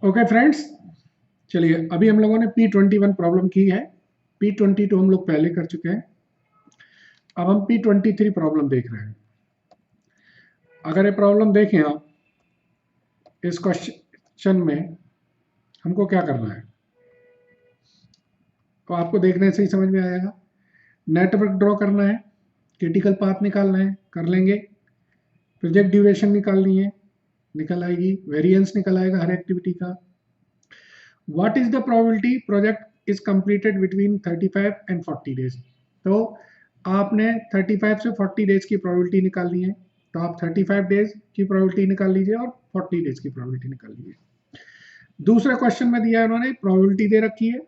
Okay friends, चलिए अभी हम लोगों ने P21 प्रॉब्लम की है। P22 हम लोग पहले कर चुके हैं। अब हम P23 प्रॉब्लम देख रहे हैं। अगर ये प्रॉब्लम देखें आप, इस क्वेश्चन में हमको क्या करना है तो आपको देखने से ही समझ में आएगा। नेटवर्क ड्रॉ करना है, क्रिटिकल पाथ निकालना है, कर लेंगे। प्रोजेक्ट ड्यूरेशन निकालनी है, निकल आएगी। वेरिएंस निकल आएगा हर एक्टिविटी का। What is the probability project is completed between 35 and 40 days. तो आपने 35 से 40 डेज की प्रोबेबिलिटी निकालनी है, तो आप 35 डेज की प्रोबेबिलिटी निकाल लीजिए और 40 डेज की प्रोबेबिलिटी निकाल लीजिए। दूसरा क्वेश्चन में दिया है उन्होंने, प्रोबेबिलिटी दे रखी है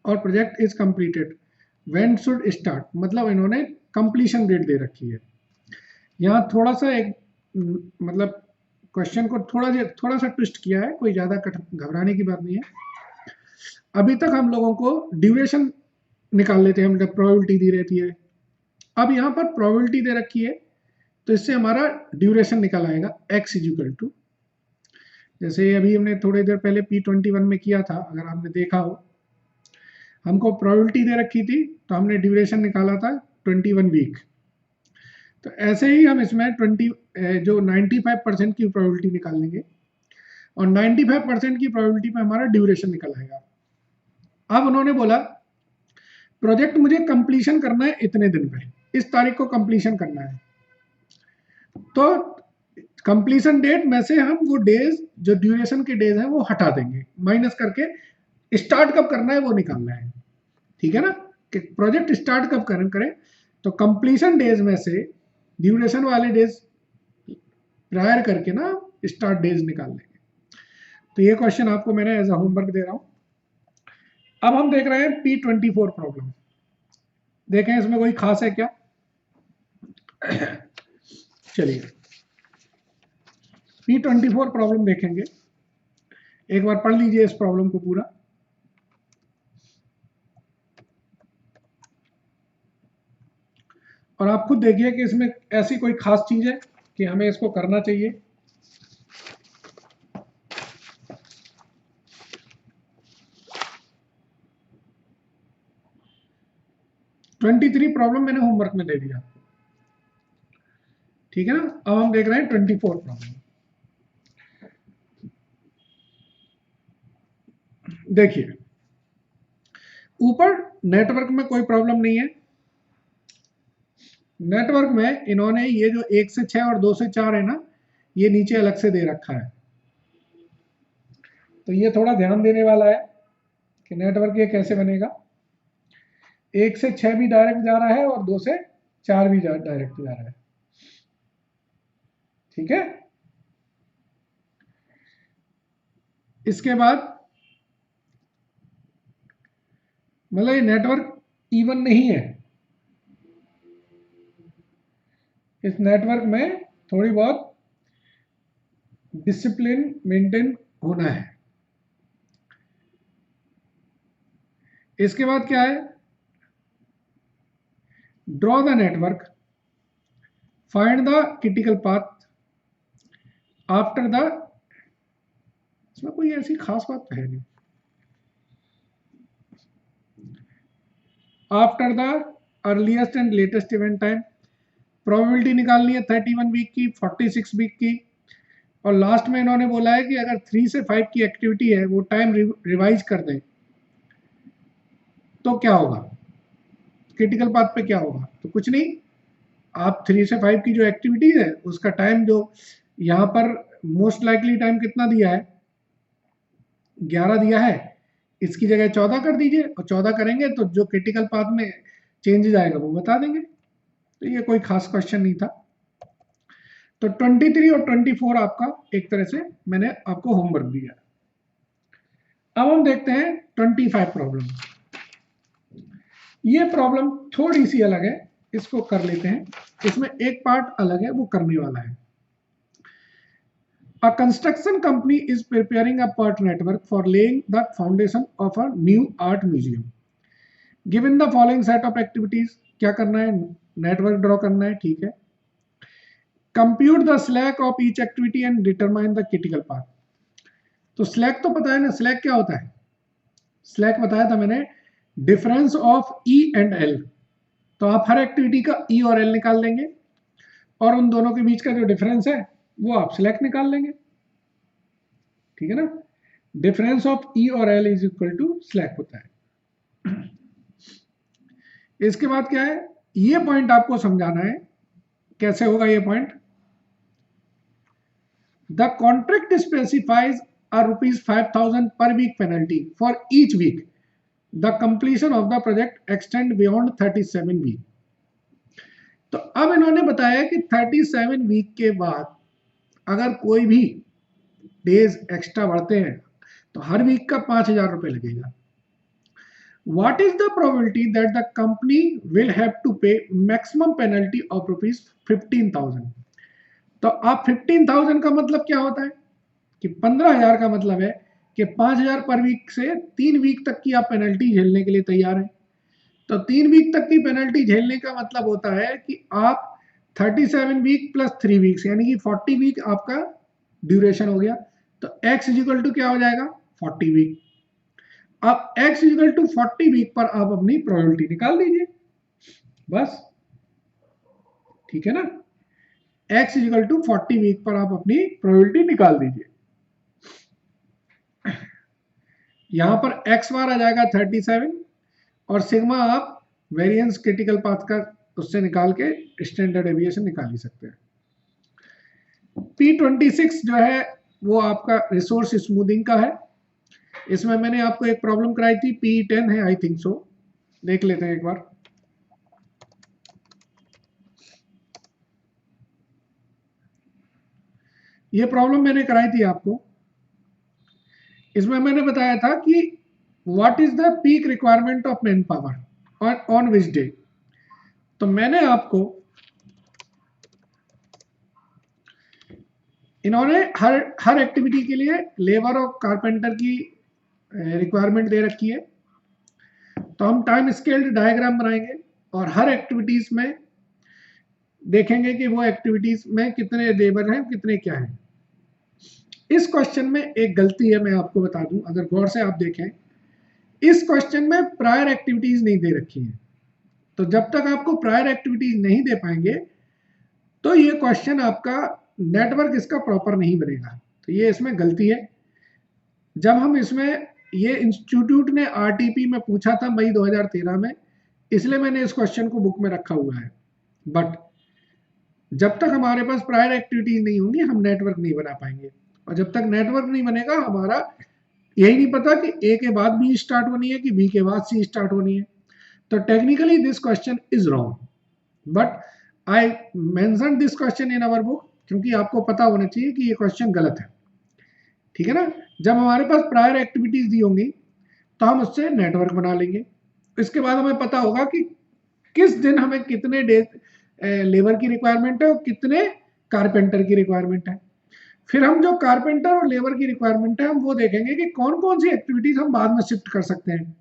और project is completed when should start, मतलब इन्होंने कंप्लीशन डेट दे रखी है। यहाँ थोड़ा सा एक मतलब क्वेश्चन को थोड़ा सा ट्विस्ट किया है, कोई ज़्यादा घबराने की बात नहीं है। अभी तक हम लोगों को ड्यूरेशन निकाल लेते हैं, मतलब प्रोबेबिलिटी दी रहती है। अब यहाँ पर प्रोबेबिलिटी दे रखी है, तो इससे हमारा ड्यूरेशन निकल आएगा x इजिकल टू, जैसे अभी हमने थोड़ी देर पहले P21 में किया था, अगर आपने देखा हो। हमको प्रोबेबिलिटी दे रखी थी तो हमने ड्यूरेशन निकाला था 21 वीक। तो ऐसे ही हम इसमें 95% की प्रोबेबिलिटी निकाल लेंगे और 95% की प्रोबेबिलिटी पे हमारा ड्यूरेशन निकल आएगा। अब उन्होंने बोला प्रोजेक्ट मुझे कंप्लीशन करना है इतने दिन पे, इस तारीख को कंप्लीशन करना है। तो कंप्लीशन डेट में से हम वो डेज जो ड्यूरेशन के डेज हैं वो हटा देंगे, माइनस करके स्टार्ट कब करना है वो निकालना है। ठीक है ना, कि प्रोजेक्ट स्टार्ट कब करें। तो कंप्लीशन डेज में से ड्यूरेशन वाले डेज प्रायर करके ना स्टार्ट डेज निकाल लेंगे। तो ये क्वेश्चन आपको मैंने एज अ होमवर्क दे रहा हूं। अब हम देख रहे हैं P24 प्रॉब्लम। देखें इसमें कोई खास है क्या। चलिए P24 प्रॉब्लम देखेंगे, एक बार पढ़ लीजिए इस प्रॉब्लम को पूरा। और आप खुद देखिए कि इसमें ऐसी कोई खास चीज है कि हमें इसको करना चाहिए। ट्वेंटी थ्री प्रॉब्लम मैंने होमवर्क में दे दिया, ठीक है ना। अब हम देख रहे हैं 24 प्रॉब्लम। देखिए ऊपर नेटवर्क में कोई प्रॉब्लम नहीं है। नेटवर्क में इन्होंने ये जो 1 से 6 और 2 से 4 है ना, ये नीचे अलग से दे रखा है। तो ये थोड़ा ध्यान देने वाला है कि नेटवर्क ये कैसे बनेगा। 1 से 6 भी डायरेक्ट जा रहा है और 2 से 4 भी डायरेक्ट जा रहा है। ठीक है, इसके बाद मतलब ये नेटवर्क इवन नहीं है। इस नेटवर्क में थोड़ी बहुत डिसिप्लिन मेंटेन होना है। इसके बाद क्या है, draw the network, find the critical path after the. इसमें कोई ऐसी खास बात है नहीं। After the earliest and latest event time, probability निकालनी है 31 वीक की, 46 वीक की। और लास्ट में इन्होंने बोला है कि अगर 3 से 5 की एक्टिविटी है वो टाइम रिवाइज कर दें तो क्या होगा, क्रिटिकल पाथ पे क्या होगा। तो कुछ नहीं, आप 3 से 5 की जो एक्टिविटी है उसका टाइम जो यहाँ पर मोस्ट लाइकली टाइम कितना दिया है, 11 दिया है, इसकी जगह 14 कर दीजिए और 14 करेंगे तो जो क्रिटिकल पाथ में चेंजेस आएगा वो बता देंगे। तो ये कोई खास क्वेश्चन नहीं था। तो 23 और 24 आपका एक तरह से मैंने आपको होमवर्क दिया। अब हम देखते हैं 25 प्रॉब्लम। ये प्रॉब्लम थोड़ी सी अलग है, इसको कर लेते हैं। इसमें एक पार्ट अलग है, वो करने वाला है। A construction company is preparing a part network for laying the foundation of a new art museum. Given the following set of activities, क्या करना है, नेटवर्क ड्रॉ करना है, ठीक है। Compute the slack of each activity and determine the critical path. तो slack तो पता है ना, स्लैक क्या होता है? स्लैक बताया था मैंने, difference of E and L. तो आप हर एक्टिविटी का ई और एल निकाल लेंगे और उन दोनों के बीच का जो डिफरेंस है वो आप स्लैक निकाल लेंगे, ठीक है ना। डिफरेंस ऑफ ई और L is equal to slack होता है। इसके बाद क्या है, ये पॉइंट आपको समझाना है। कैसे होगा ये point? The contract specifies a rupees 5,000 per week penalty for each week the completion of the project extend beyond 37 week। तो अब इन्होंने बताया कि 37 वीक के बाद अगर कोई भी डेज एक्स्ट्रा बढ़ते हैं तो हर वीक का 5,000 रुपए लगेगा। What is the probability that the company will have to pay maximum penalty of rupees 15,000? तो आप 15,000 का मतलब क्या होता है कि 15,000 का मतलब है कि 5,000 पर वीक से 3 वीक तक की आप पेनल्टी झेलने के लिए तैयार हैं। तो 3 वीक तक की पेनल्टी झेलने का मतलब होता है कि आप 37 वीक प्लस 3 वीक्स यानी कि 40 वीक आपका ड्यूरेशन हो गया। तो x इक्वल टू क्या हो जाएगा? 40 वीक। अब x इक्वल टू 40 वीक पर आप अपनी प्रोबेबिलिटी निकाल दीजिए बस, ठीक है ना। x इक्वल टू 40 वीक पर आप अपनी प्रोबेबिलिटी निकाल दीजिए। यहां पर x बार आ जाएगा 37 और सिग्मा आप वेरिएंस क्रिटिकल पाथ का उससे निकाल के स्टैंडर्ड डेविएशन निकाल ही सकते हैं। P26 जो है वो आपका रिसोर्स स्मूथिंग का है। इसमें मैंने आपको एक प्रॉब्लम कराई थी, P10 है आई थिंक सो, देख लेते हैं एक बार। ये प्रॉब्लम मैंने कराई थी आपको। इसमें मैंने बताया था कि what is the peak requirement of man power on which day. तो मैंने आपको इन्होंने हर एक्टिविटी के लिए लेबर और कारपेंटर की रिक्वायरमेंट दे रखी है। तो हम टाइम स्केल्ड डायग्राम बनाएंगे और हर एक्टिविटीज में देखेंगे कि वो एक्टिविटीज में कितने लेबर हैं, कितने क्या हैं। इस क्वेश्चन में एक गलती है, मैं आपको बता दूं, अगर गौर से आप देखें, इस क्वेश्चन में प्रायर एक्टिविटीज नहीं दे रखी हैं। तो जब तक आपको प्रायर एक्टिविटीज नहीं दे पाएंगे तो ये क्वेश्चन आपका नेटवर्क इसका प्रॉपर नहीं बनेगा। तो ये इसमें गलती है। जब हम इसमें, ये इंस्टीट्यूट ने आरटीपी में पूछा था मई 2013 में, इसलिए मैंने इस क्वेश्चन को बुक में रखा हुआ है। बट जब तक हमारे पास प्रायर एक्टिविटीज नहीं होंगी हम नेटवर्क नहीं बना पाएंगे, और जब तक नेटवर्क नहीं बनेगा हमारा यही नहीं पता कि ए के बाद बी स्टार्ट होनी है कि बी के बाद सी स्टार्ट होनी है। तो technically this question is wrong, but I mention this question in our book क्योंकि आपको पता होना चाहिए कि ये क्वेश्चन गलत है, ठीक है ना। जब हमारे पास प्रायर एक्टिविटीज दी होंगी तो हम उससे नेटवर्क बना लेंगे। इसके बाद हमें पता होगा कि किस दिन हमें कितने लेबर की रिक्वायरमेंट है और कितने कारपेंटर की रिक्वायरमेंट है। फिर हम जो कारपेंटर और लेबर की रिक्वायरमेंट है हम वो देखेंगे कि कौन कौन सी एक्टिविटीज हम बाद में शिफ्ट कर सकते हैं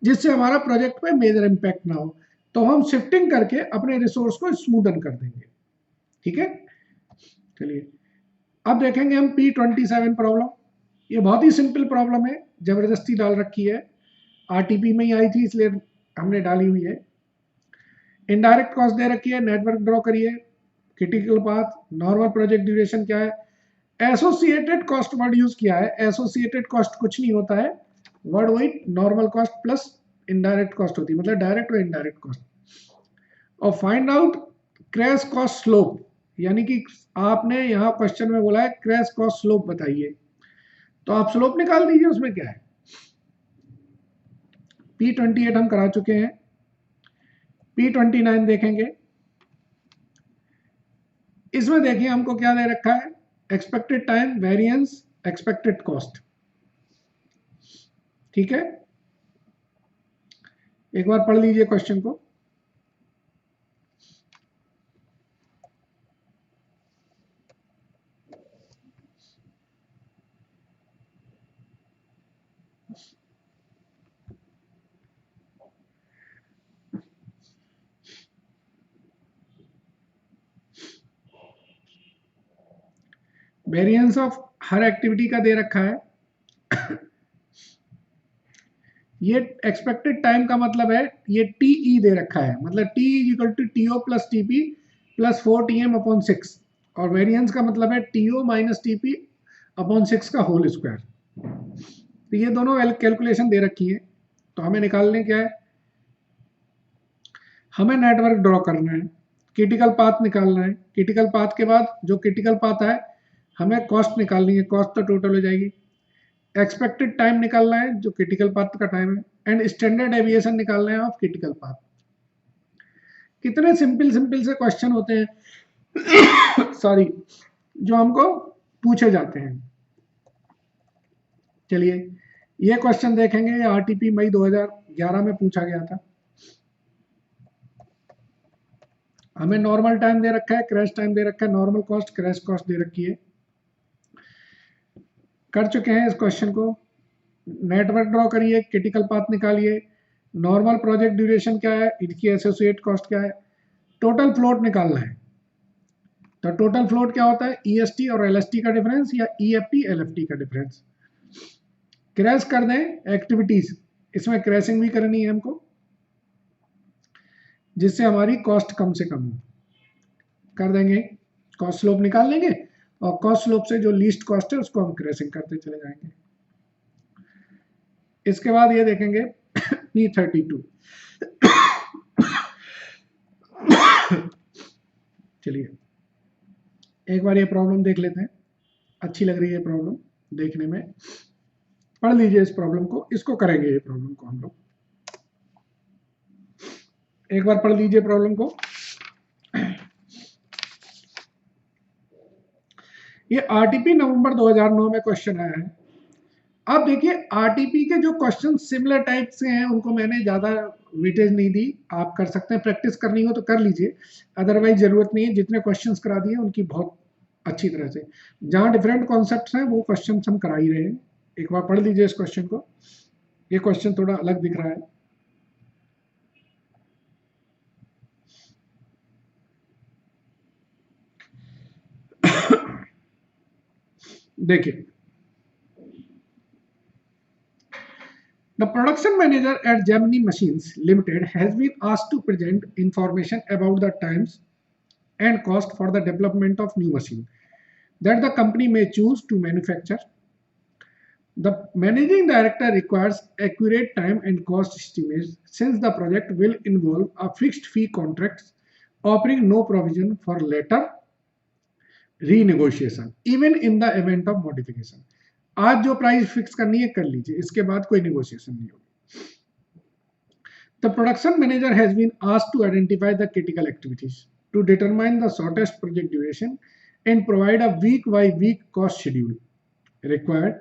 जिससे हमारा प्रोजेक्ट पे मेजर इंपैक्ट ना हो। तो हम शिफ्टिंग करके अपने रिसोर्स को स्मूदन कर देंगे, ठीक है। चलिए अब देखेंगे हम P27 प्रॉब्लम। ये बहुत ही सिंपल प्रॉब्लम है, जबरदस्ती डाल रखी है, आरटीपी में ही आई थी इसलिए हमने डाली हुई है। इनडायरेक्ट कॉस्ट दे रखी है, नेटवर्क ड्रॉ करिए, critical path, normal project duration क्या है, एसोसिएटेड कॉस्ट वर्ड यूज किया है। एसोसिएटेड कॉस्ट कुछ नहीं होता है, वर्ड वही normal cost plus indirect cost होती है, मतलब डायरेक्ट और इनडायरेक्ट कॉस्ट। और find out crash cost slope, यानी कि आपने यहाँ क्वेश्चन में बोला है क्रैश कॉस्ट स्लोप बताइए, तो आप स्लोप निकाल दीजिए। उसमें क्या है, P28 हम करा चुके हैं, P29 देखेंगे। इसमें देखिए हमको क्या दे रखा है, expected time, variance, expected cost, ठीक है। एक बार पढ़ लीजिए क्वेश्चन को। वेरिएंस ऑफ हर एक्टिविटी का दे रखा है। ये एक्सपेक्टेड टाइम का मतलब है, ये टीई दे रखा है, मतलब T is equal to TO plus TP plus 4 TM upon 6, और वेरिएंस का मतलब है टीओ माइनस टीपी अपॉन 6 का होल स्क्वायर। तो ये दोनों कैलकुलेशन दे रखी है। तो हमें निकालने क्या है, हमें नेटवर्क ड्रॉ करना है, क्रिटिकल पाथ निकालना है, क्रिटिकल पाथ के बाद जो क्रिटिकल पाथ है हमें कॉस्ट निकालनी है, कॉस्ट तो टोटल हो जाएगी, एक्सपेक्टेड टाइम निकालना है जो क्रिटिकल पाथ का टाइम है, एंड स्टैंडर्ड डेविएशन निकालना है ऑफ क्रिटिकल पाथ। कितने सिंपल सिंपल से क्वेश्चन होते हैं सॉरी जो हमको पूछे जाते हैं। चलिए ये क्वेश्चन देखेंगे, आरटीपी मई 2011 में पूछा गया था। हमें नॉर्मल टाइम दे रखा है, क्रैश टाइम दे रखा है, नॉर्मल कॉस्ट क्रैश कॉस्ट दे रखी है। कर चुके हैं इस क्वेश्चन को, नेटवर्क ड्रॉ करिए, क्रिटिकल पाथ निकालिए, नॉर्मल प्रोजेक्ट ड्यूरेशन क्या है, इसकी एसोसिएट कॉस्ट क्या है, टोटल फ्लोट निकालना है। तो टोटल फ्लोट क्या होता है, ईएसटी और एलएसटी का डिफरेंस या ईएफटी एलएफटी का डिफरेंस। क्रैश कर दें एक्टिविटीज, इसमें क्रैशिंग भी करनी है हमको जिससे हमारी कॉस्ट कम से कम हो, कर देंगे, कॉस्ट स्लोप निकाल लेंगे और कॉस्ट स्लोप से जो लीस्ट कॉस्ट है उसको हम क्रैशिंग करते चले जाएंगे। इसके बाद ये देखेंगे P32। चलिए एक बार ये प्रॉब्लम देख लेते हैं, अच्छी लग रही है प्रॉब्लम देखने में, पढ़ लीजिए इस प्रॉब्लम को, इसको करेंगे ये प्रॉब्लम को हम लोग, एक बार पढ़ लीजिए प्रॉब्लम को। ये आरटीपी नवंबर 2009 में क्वेश्चन आया है। अब देखिए आरटीपी के जो क्वेश्चन सिमिलर टाइप से हैं उनको मैंने ज्यादा वेटेज नहीं दी, आप कर सकते हैं, प्रैक्टिस करनी हो तो कर लीजिए, अदरवाइज जरूरत नहीं है। जितने क्वेश्चंस करा दिए उनकी बहुत अच्छी तरह से, जहां डिफरेंट कॉन्सेप्ट्स हैं वो क्वेश्चंस हम करा ही रहे हैं। एक बार पढ़ लीजिए इस क्वेश्चन को, ये क्वेश्चन थोड़ा अलग दिख रहा है। देखिए, the production manager at Gemini Machines Limited has been asked to present information about the times and cost for the development of new machine that the company may choose to manufacture. The managing director requires accurate time and cost estimates since the project will involve a fixed fee contract offering no provision for later renegotiation even in the event of modification. आज जो price fix करनी है कर लीजिए, इसके बाद कोई negotiation नहीं होगी। The production manager has been asked to identify the critical activities to determine the shortest project duration and provide a week by week cost schedule required.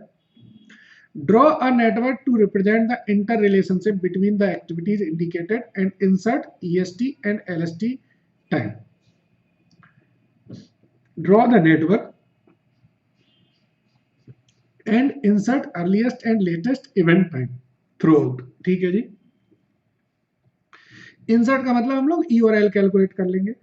Draw a network to represent the interrelationship between the activities indicated and insert EST and LST time. Draw the network and insert earliest and latest event time throughout. ठीक है जी, insert का मतलब हम लोग ई और L calculate कर लेंगे।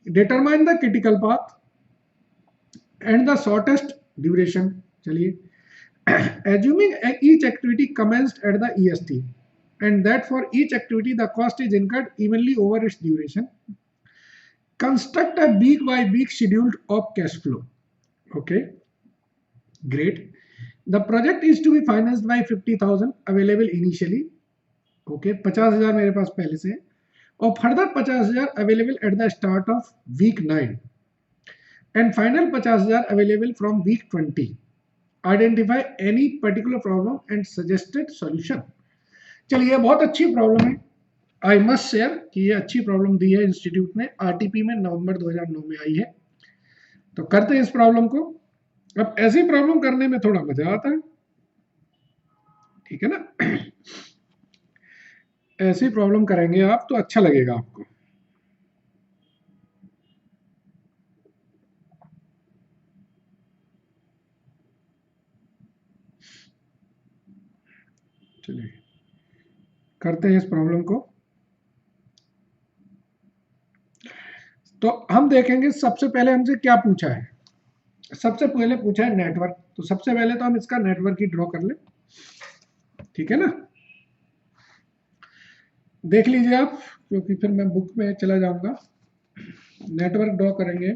Determine the critical path and the shortest duration. चलिए, assuming each activity commenced at the EST and that for each activity the cost is incurred evenly over its duration, construct a week by week schedule of cash flow. Okay, great. The project is to be financed by 50,000 available initially. Okay, 50,000 मेरे पास पहले से है और further 50,000 available at the start of week 9 and final 50,000 available from week 20। Identify any particular problem and suggested solution. चलिए बहुत अच्छी problem है, I must share कि ये अच्छी प्रॉब्लम दी है इंस्टीट्यूट ने, आरटीपी में नवंबर 2009 में आई है। तो करते हैं इस प्रॉब्लम को। अब ऐसी प्रॉब्लम करने में थोड़ा मजा आता है, ठीक है ना, ऐसी प्रॉब्लम करेंगे आप तो अच्छा लगेगा आपको। चलिए करते हैं इस प्रॉब्लम को। तो हम देखेंगे सबसे पहले हमसे क्या पूछा है। सबसे पहले पूछा है नेटवर्क, तो सबसे पहले तो हम इसका नेटवर्क ही ड्रॉ कर ले, ठीक है ना। देख लीजिए आप, क्योंकि फिर मैं बुक में चला जाऊंगा। नेटवर्क ड्रॉ करेंगे।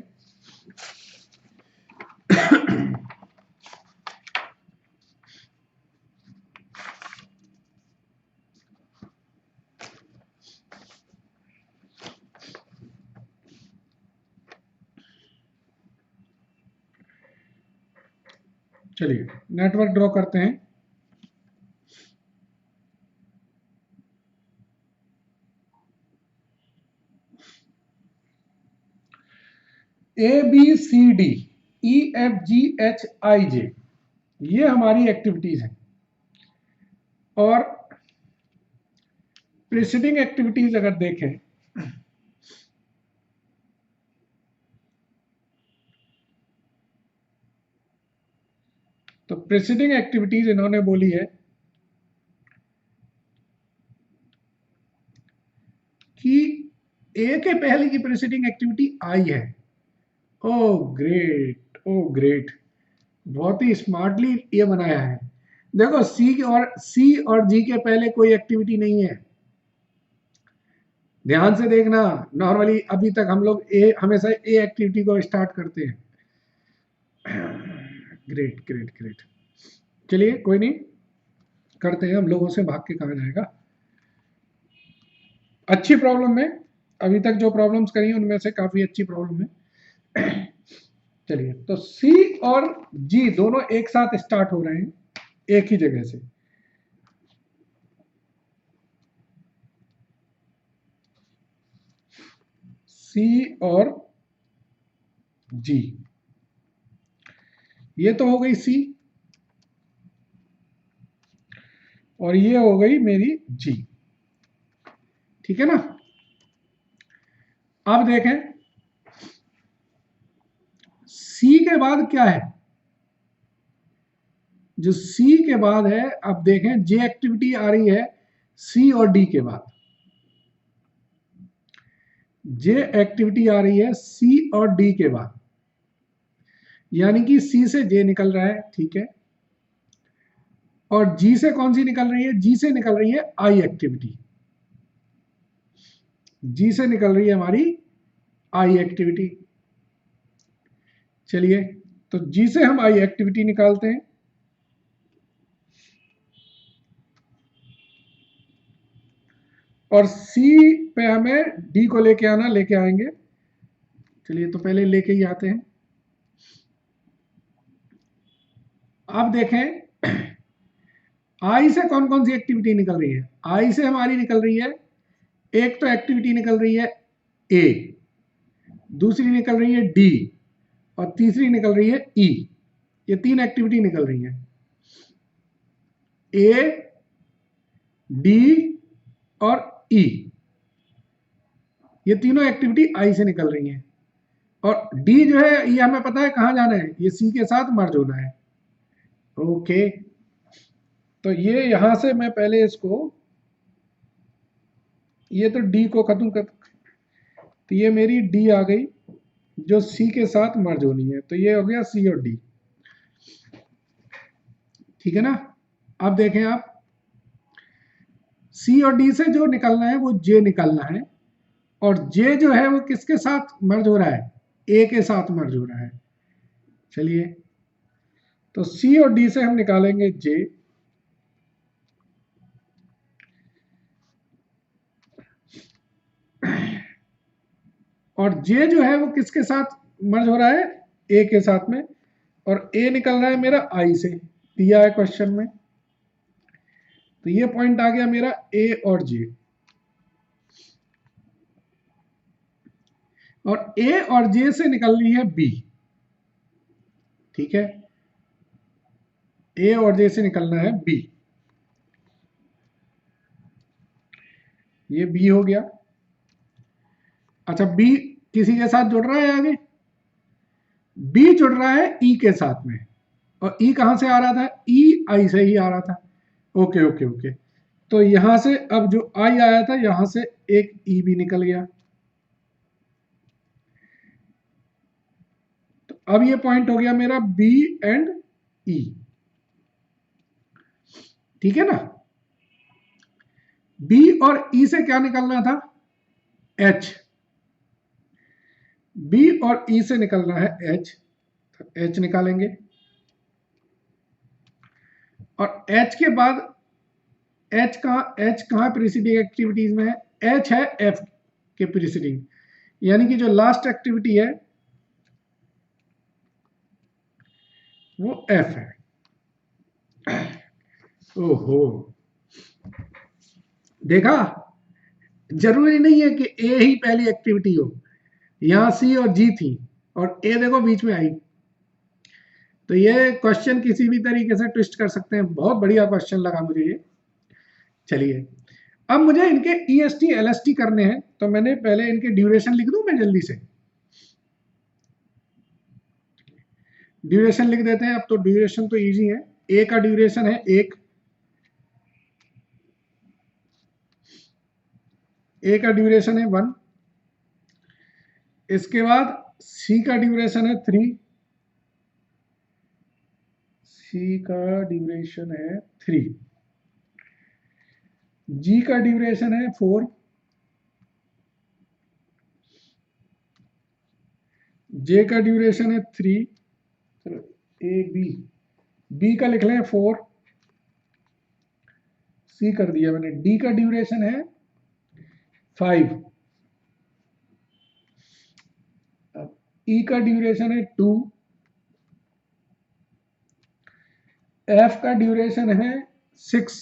चलिए नेटवर्क ड्रॉ करते हैं। A B C D E F G H I J, ये हमारी एक्टिविटीज हैं। और प्रीसीडिंग एक्टिविटीज अगर देखें तो प्रीसीडिंग एक्टिविटीज इन्होंने बोली है कि ए के पहले की प्रीसीडिंग एक्टिविटी आई है। ओ ग्रेट, ओ ग्रेट, बहुत ही स्मार्टली ये बनाया है। देखो सी और जी के पहले कोई एक्टिविटी नहीं है। ध्यान से देखना, नॉर्मली अभी तक हम लोग ए हमेशा ए एक्टिविटी को स्टार्ट करते हैं। Great great great. चलिए कोई नहीं, करते हैं, हम लोगों से भाग के कहा जाएगा। अच्छी प्रॉब्लम है, अभी तक जो प्रॉब्लम्स करी उनमें से काफी अच्छी प्रॉब्लम है। चलिए, तो सी और जी दोनों एक साथ स्टार्ट हो रहे हैं एक ही जगह से। सी और जी, ये तो हो गई सी और ये हो गई मेरी जी, ठीक है ना। अब देखें सी के बाद क्या है, जो सी के बाद है, अब देखें जे एक्टिविटी आ रही है सी और डी के बाद। जे एक्टिविटी आ रही है सी और डी के बाद, यानी कि सी से जे निकल रहा है, ठीक है। और जी से कौन सी निकल रही है, जी से निकल रही है आई एक्टिविटी। जी से निकल रही है हमारी आई एक्टिविटी। चलिए, तो जी से हम आई एक्टिविटी निकालते हैं। और सी पे हमें डी को लेके आना, लेके आएंगे। चलिए, तो पहले लेके ही आते हैं। अब देखें आई से कौन कौन सी एक्टिविटी निकल रही है। आई से हमारी निकल रही है, एक तो एक्टिविटी निकल रही है ए, दूसरी निकल रही है डी और तीसरी निकल रही है ई। ये तीन एक्टिविटी निकल रही है, ए, डी और ई। ये तीनों एक्टिविटी आई से निकल रही हैं। और डी जो है ये हमें पता है कहां जाना है, ये सी के साथ मर्ज होना है। ओके, तो ये यहां से मैं पहले इसको, ये तो डी को खत्म कर, तो ये मेरी डी आ गई जो सी के साथ मर्ज होनी है, तो ये हो गया सी और डी, ठीक है ना। अब देखें आप, सी और डी से जो निकलना है वो जे निकलना है। और जे जो है वो किसके साथ मर्ज हो रहा है, ए के साथ मर्ज हो रहा है। चलिए, तो सी और डी से हम निकालेंगे जे, और जे जो है वो किसके साथ मर्ज हो रहा है, ए के साथ में। और ए निकल रहा है मेरा आई से, दिया है क्वेश्चन में। तो ये पॉइंट आ गया मेरा ए और जे। और ए और जे से निकलनी है बी, ठीक है। ए और जे से निकलना है बी, ये बी हो गया। अच्छा, बी किसी के साथ जुड़ रहा है आगे, बी जुड़ रहा है ई के साथ में। और ई कहां से आ रहा था, ई आई से ही आ रहा था। ओके ओके ओके, तो यहां से अब जो आई आया था यहां से एक ई भी निकल गया। तो अब ये पॉइंट हो गया मेरा बी एंड ई, ठीक है ना। बी और ई से क्या निकलना था, एच। बी और ई से निकलना है एच, तो एच निकालेंगे। और एच के बाद एच कहाँ प्रीसीडिंग एक्टिविटीज में है, एच है एफ के प्रीसीडिंग, यानी कि जो लास्ट एक्टिविटी है वो एफ है। ओहो, देखा, जरूरी नहीं है कि ए ही पहली एक्टिविटी हो, यहां सी और जी थी और ए देखो बीच में आई। तो ये क्वेश्चन किसी भी तरीके से ट्विस्ट कर सकते हैं, बहुत बढ़िया क्वेश्चन लगा मुझे ये। चलिए, अब मुझे इनके EST LST करने हैं, तो मैंने पहले इनके ड्यूरेशन लिख दूं मैं जल्दी से, ड्यूरेशन लिख देते हैं। अब तो ड्यूरेशन तो इजी है, ए का ड्यूरेशन है 1, ए का ड्यूरेशन है 1, इसके बाद सी का ड्यूरेशन है 3, सी का ड्यूरेशन है 3, जी का ड्यूरेशन है 4, जे का ड्यूरेशन है 3, चलो ए बी, बी का लिख लें 4, सी कर दिया मैंने, डी का ड्यूरेशन है 5, अब ई का ड्यूरेशन है 2, एफ का ड्यूरेशन है 6,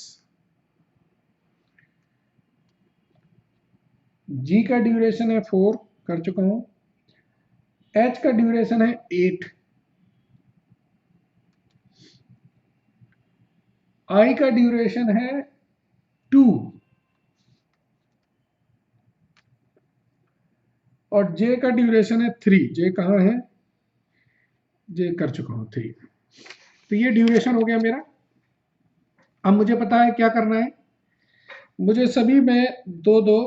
जी का ड्यूरेशन है 4, कर चुका हूं, एच का ड्यूरेशन है 8, आई का ड्यूरेशन है 2 और जे का ड्यूरेशन है 3। जे कहाँ है, जे कर चुका हूं 3। तो ये ड्यूरेशन हो गया मेरा। अब मुझे पता है क्या करना है, मुझे सभी में 2-2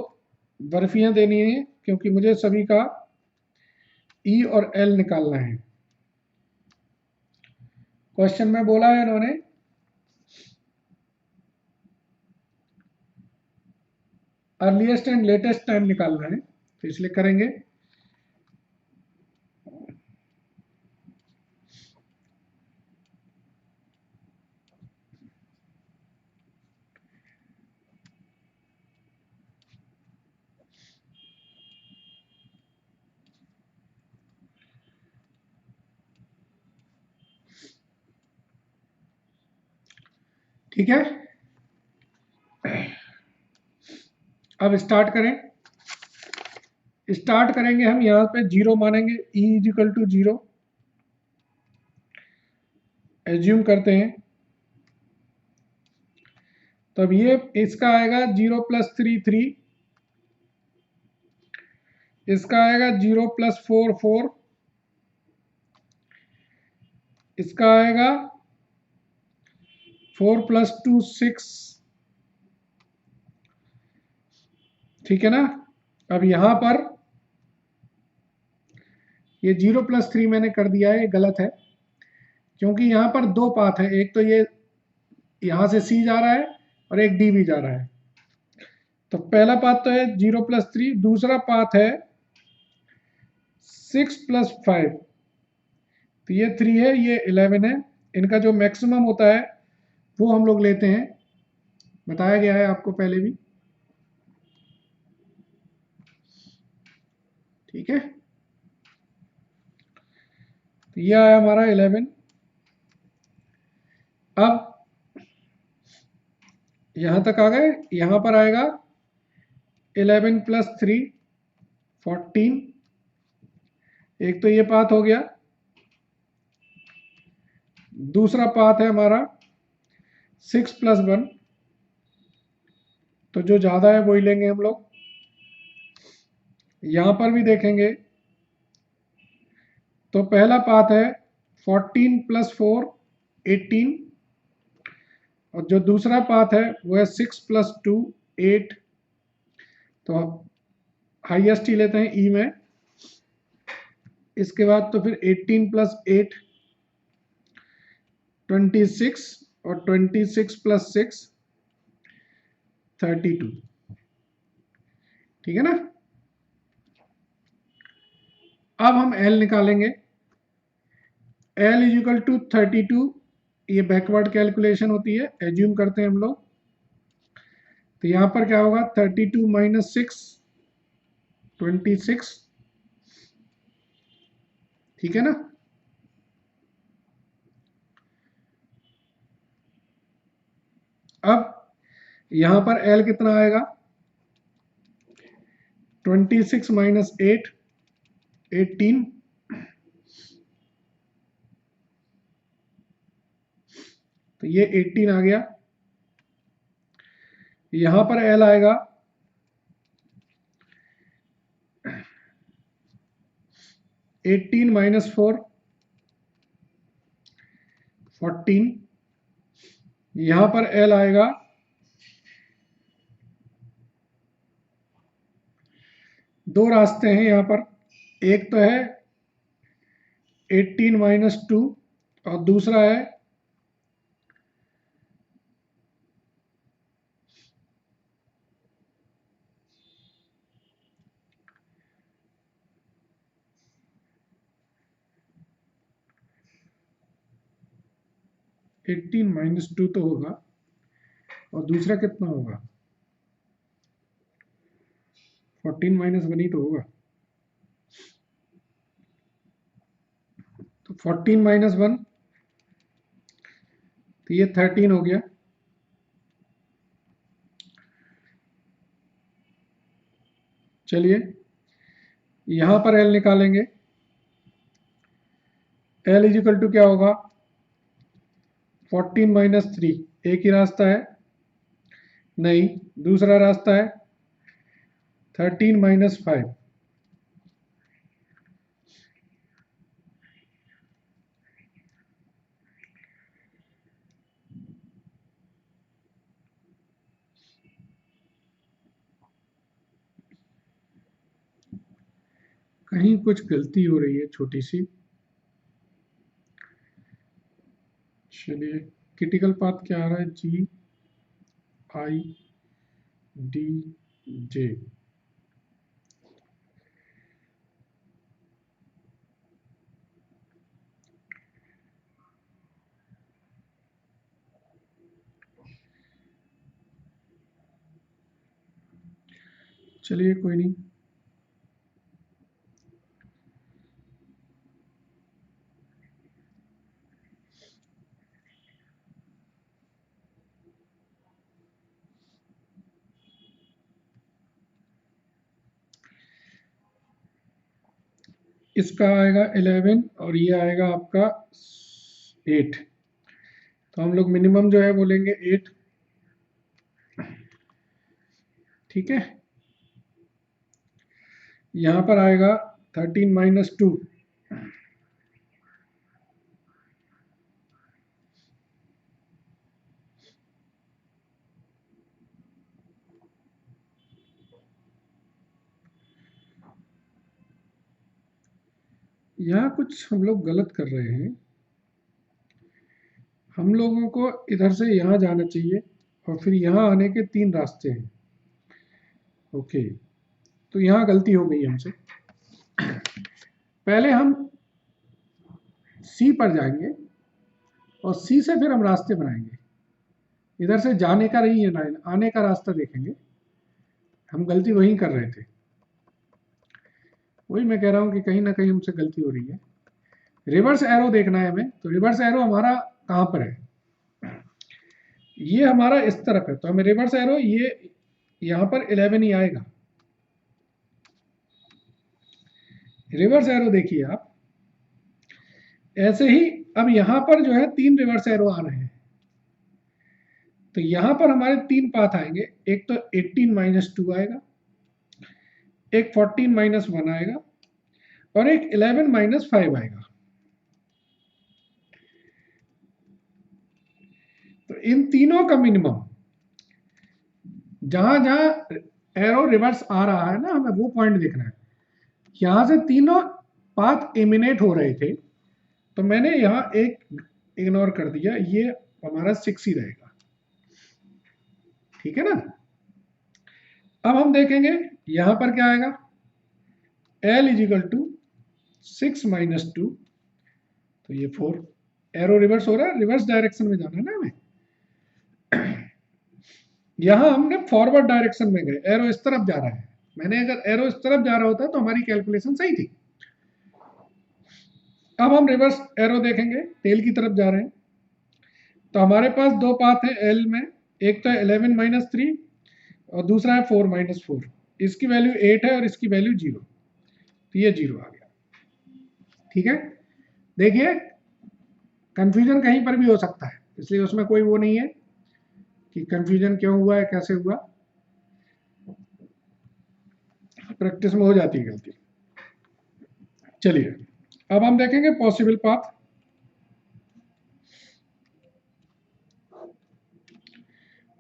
बर्फियां देनी है, क्योंकि मुझे सभी का ई और एल निकालना है। क्वेश्चन में बोला है इन्होंने अर्लीस्ट एंड लेटेस्ट टाइम निकालना है, तो इसलिए करेंगे। ठीक है, अब स्टार्ट करें। स्टार्ट करेंगे हम यहां पे 0 मानेंगे, E is equal to 0 assume करते हैं। तब ये इसका आएगा 0 + 3 3, इसका आएगा 0 + 4 4, इसका आएगा 4 + 2 6, ठीक है ना। अब यहां पर ये 0 + 3 मैंने कर दिया है, ये गलत है, क्योंकि यहां पर 2 पाथ है, एक तो ये यहां से सी जा रहा है और एक डी भी जा रहा है। तो पहला पाथ तो है 0 + 3, दूसरा पाथ है 6 + 5, तो ये 3 है, ये 11 है। इनका जो मैक्सिमम होता है वो हम लोग लेते हैं, बताया गया है आपको पहले भी, ठीक है। तो ये आया हमारा 11। अब यहां तक आ गए, यहां पर आएगा 11 + 3 14, एक तो ये पाथ हो गया। दूसरा पाथ है हमारा 6 + 1, तो जो ज्यादा है वही लेंगे हम लोग। यहां पर भी देखेंगे तो पहला पाथ है 14 + 4 18, और जो दूसरा पाथ है वो है 6 + 2 8। तो हाईएस्ट ही लेते हैं ई में, इसके बाद तो फिर 18 प्लस 8 26 और 26 प्लस 6 32, ठीक है ना। अब हम L निकालेंगे। L इज इक्वल टू 32, ये बैकवर्ड कैलकुलेशन होती है, एज्यूम करते हैं हम लोग। तो यहां पर क्या होगा, 32 माइनस 6 26, ठीक है ना। अब यहां पर L कितना आएगा, 26 माइनस 8 18, तो ये 18 आ गया। यहां पर L आएगा 18 माइनस 4 14, यहां पर L आएगा 2 रास्ते हैं यहां पर, एक तो है 18 माइनस 2 और दूसरा है 18 माइनस 2 तो होगा, और दूसरा कितना होगा, 14 माइनस 1 ही तो होगा। तो 14 माइनस 1, तो ये 13 हो गया। चलिए यहां पर L निकालेंगे। L इज इक्वल टू क्या होगा, 14 माइनस 3, एक ही रास्ता है, नहीं दूसरा रास्ता है 13 माइनस 5, कहीं कुछ गलती हो रही है छोटी सी। चलिए क्रिटिकल पाथ क्या आ रहा है, G I D J, चलिए कोई नहीं। इसका आएगा 11 और ये आएगा आपका 8, तो हम लोग मिनिमम जो है बोलेंगे 8, ठीक है। यहां पर आएगा 13 माइनस 2, यहाँ कुछ हम लोग गलत कर रहे हैं। हम लोगों को इधर से यहाँ जाना चाहिए और फिर यहाँ आने के 3 रास्ते हैं, ओके। तो यहाँ गलती हो गई हमसे। पहले हम C पर जाएंगे और C से फिर हम रास्ते बनाएंगे। इधर से जाने का नहीं है ना, आने का रास्ता देखेंगे। हम गलती वहीं कर रहे थे, वही मैं कह रहा हूँ कि कहीं ना कहीं हमसे गलती हो रही है। रिवर्स एरो देखना है हमें, तो रिवर्स एरो हमारा कहाँ पर है, ये हमारा इस तरफ है, तो हमें रिवर्स एरो ये यहाँ पर 11 ही आएगा। रिवर्स एरो देखिए आप, ऐसे ही अब यहां पर जो है 3 रिवर्स एरो आ रहे हैं, तो यहां पर हमारे 3 पाथ आएंगे। एक तो 18 माइनस 2 आएगा, एक 14 माइनस 1 आएगा और एक 11 माइनस 5 आएगा। तो इन तीनों का मिनिमम, जहां जहां एरो रिवर्स आ रहा है ना, हमें वो पॉइंट देखना है। यहां से तीनों पाथ इमिनेट हो रहे थे, तो मैंने यहाँ एक इग्नोर कर दिया, ये हमारा 6 ही रहेगा, ठीक है ना। अब हम देखेंगे यहां पर क्या आएगा, L is equal to 6 minus 2, तो ये 4, एरो रिवर्स हो रहा है, रिवर्स डायरेक्शन में जाना है ना हमें। यहां हमने फॉरवर्ड डायरेक्शन में गए, एरो इस तरफ जा रहा है, मैंने अगर एरो इस तरफ जा रहा होता तो हमारी कैलकुलेशन सही थी। अब हम रिवर्स एरो देखेंगे, टेल की तरफ जा रहे हैं, तो हमारे पास दो पाथ है एल में, एक तो है 11 माइनस 3 और दूसरा है 4 माइनस 4, इसकी वैल्यू 8 है और इसकी वैल्यू 0, तो ये 0 आ गया, ठीक है। देखिए कंफ्यूजन कहीं पर भी हो सकता है, इसलिए उसमें कोई वो नहीं है कि कंफ्यूजन क्यों हुआ है, कैसे हुआ, प्रैक्टिस में हो जाती है गलती। चलिए अब हम देखेंगे पॉसिबल पाथ।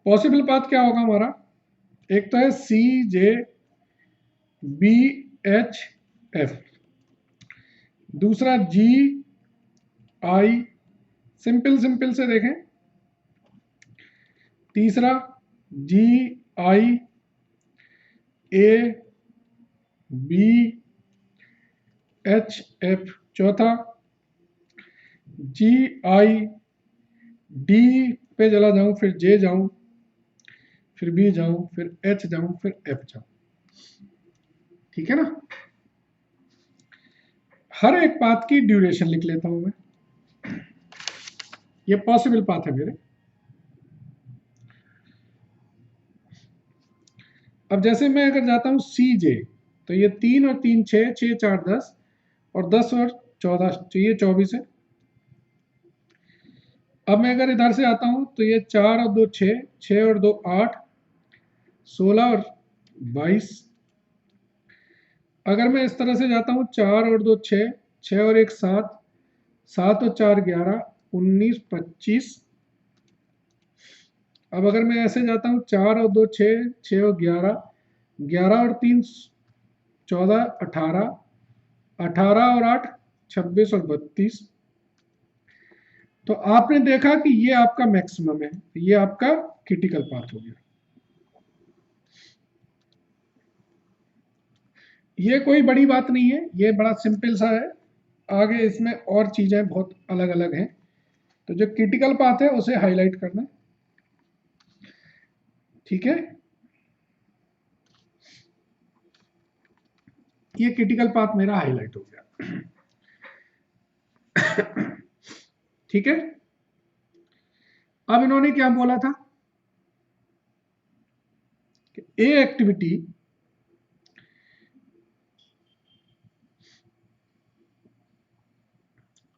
पॉसिबल पाथ क्या होगा हमारा, एक तो है सी जे बी एच एफ, दूसरा जी आई, सिंपल सिंपल से देखें, तीसरा जी आई ए बी एच एफ, चौथा जी आई डी पे चला जाऊं, फिर जे जाऊं, फिर बी जाऊं, फिर एच जाऊं, फिर एफ जाऊं, ठीक है ना। हर एक पाथ की ड्यूरेशन लिख लेता हूं मैं, ये पॉसिबल पाथ है मेरे। अब जैसे मैं अगर जाता हूं सी जे, तो ये 3 और 3 6, 6 4 10 और 10 और 14, तो ये 24 है। अब मैं अगर इधर से आता हूं तो ये 4 और 2 6, 6 और 2 8, 16 और 22। अगर मैं इस तरह से जाता हूं 4 और 2 6, 6 और 1 7, 7 और 4 11, 19 25। अब अगर मैं ऐसे जाता हूं 4 और 2 6, 6 और 11, 11 और 3 14, 18, 18 और 8 26 और 32। तो आपने देखा कि ये आपका मैक्सिमम है, ये आपका क्रिटिकल पाथ हो गया। ये कोई बड़ी बात नहीं है, ये बड़ा सिंपल सा है, आगे इसमें और चीजें बहुत अलग अलग हैं, तो जो क्रिटिकल पाथ है उसे हाईलाइट करना है, ठीक है। ये क्रिटिकल पाथ मेरा हाईलाइट हो गया, ठीक है। अब इन्होंने क्या बोला था कि ए एक्टिविटी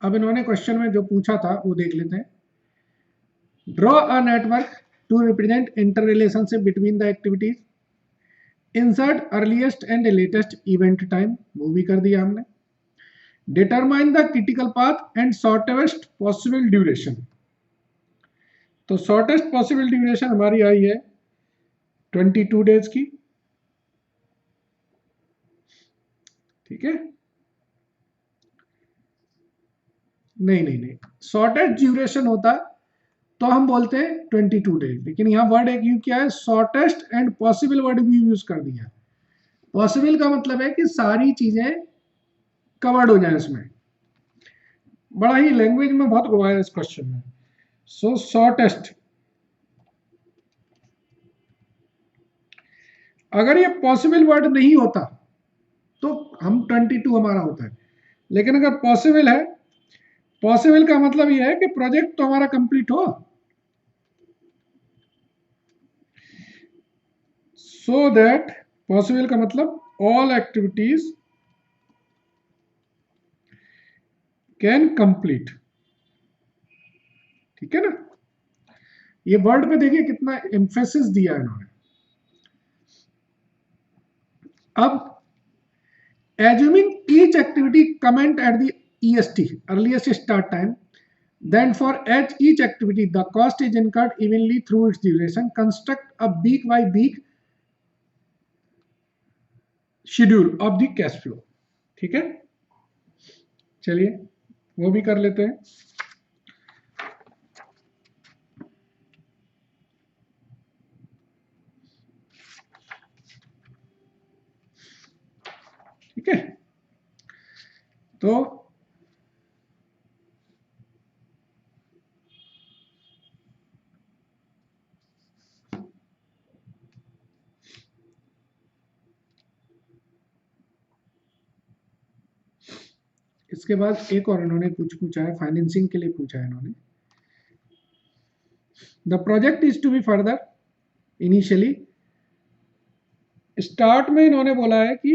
अब इन्होंने क्वेश्चन में जो पूछा था वो देख लेते हैं। Draw a network to represent inter relationship between the activities, insert earliest and latest event time, वो भी कर दिया हमने। Determine the critical path and shortest possible duration, तो शॉर्टेस्ट पॉसिबल ड्यूरेशन हमारी आई है 22 डेज की, ठीक है। नहीं, शॉर्टेस्ट ड्यूरेशन होता तो हम बोलते हैं 22 डेज, लेकिन यहाँ वर्ड एक यूज किया है शॉर्टेस्ट एंड पॉसिबल वर्ड भी यूज कर दिया। पॉसिबल का मतलब है कि सारी चीजें कवर्ड हो जाए उसमें, बड़ा ही लैंग्वेज में बहुत घुमाया इस क्वेश्चन में। सो शॉर्टेस्ट, अगर ये पॉसिबल वर्ड नहीं होता तो हम 22 हमारा होता है, लेकिन अगर पॉसिबल है, पॉसिबल का मतलब ये है कि प्रोजेक्ट तो हमारा कंप्लीट हो, सो दैट पॉसिबल का मतलब ऑल एक्टिविटीज कैन कंप्लीट, ठीक है ना। ये वर्ड पे देखिए कितना एम्फेसिस दिया है इन्होंने। अब assuming each activity comment at the EST, earliest start time, then for each activity the cost is incurred evenly through its duration, construct a week by week schedule of the cash flow, ठीक है। चलिए वो भी कर लेते हैं। ठीक है, तो इसके बाद एक और इन्होंने कुछ पूछा है, फाइनेंसिंग के लिए पूछा है इन्होंने। The project is to be further initially, start में इन्होंने बोला है कि